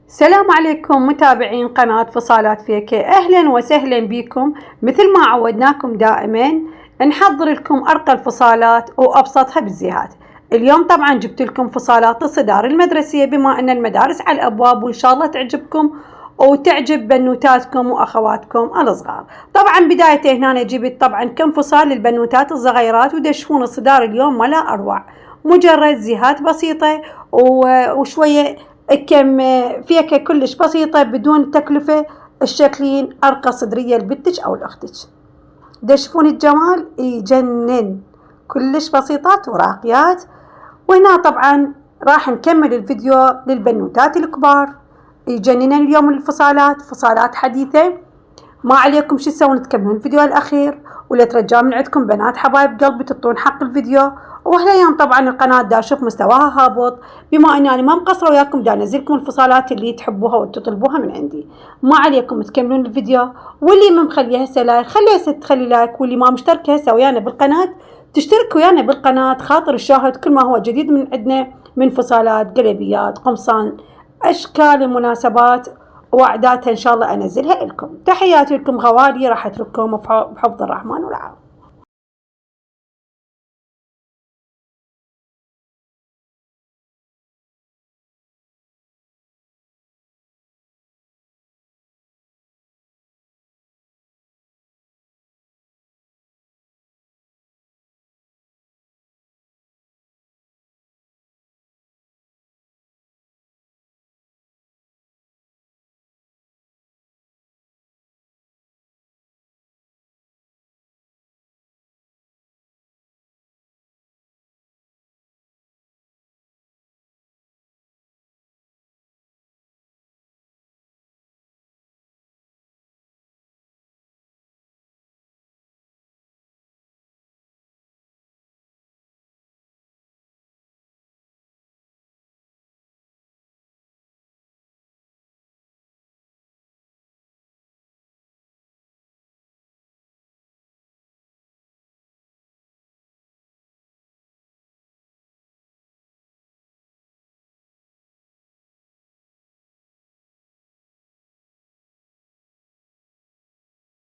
السلام عليكم متابعين قناة فصالات فيكي، أهلا وسهلا بكم. مثل ما عودناكم دائما نحضر لكم أرقى الفصالات وأبسطها بالزيهات. اليوم طبعا جبت لكم فصالات الصدار المدرسية بما أن المدارس على الأبواب، وإن شاء الله تعجبكم وتعجب بنوتاتكم وأخواتكم الصغار. طبعا بداية هنا جبت طبعا كم فصال للبنوتات الصغيرات ودشفون الصدار اليوم ولا أروع، مجرد زيهات بسيطة وشوية كم فيكة كلش بسيطة بدون تكلفة، الشكلين أرقى صدرية لبنتك أو لأختك. دشفون الجمال يجنن، كلش بسيطات وراقيات. وهنا طبعا راح نكمل الفيديو للبنوتات الكبار، يجننن اليوم الفصالات، فصالات حديثة. ما عليكم شو تسوون، تكملون الفيديو الأخير، ولا ترجى من عندكم بنات حبايب قلبي تعطون حق الفيديو. وهالأيام طبعا القناة دا أشوف مستواها هابط، بما أني أنا ما مقصرة وياكم دا أنزلكم الفصالات اللي تحبوها وتطلبوها من عندي. ما عليكم تكملون الفيديو، واللي ما مخليه هسه لايك خلي هسه تخلي لايك، واللي ما مشتركة هسه ويانا بالقناة تشترك ويانا بالقناة، خاطر الشاهد كل ما هو جديد من عندنا من فصالات قلبيات قمصان أشكال المناسبات وأعدادها إن شاء الله أنزلها لكم. تحياتي لكم غوالي، راح أترككم بحفظ الرحمن والعافية.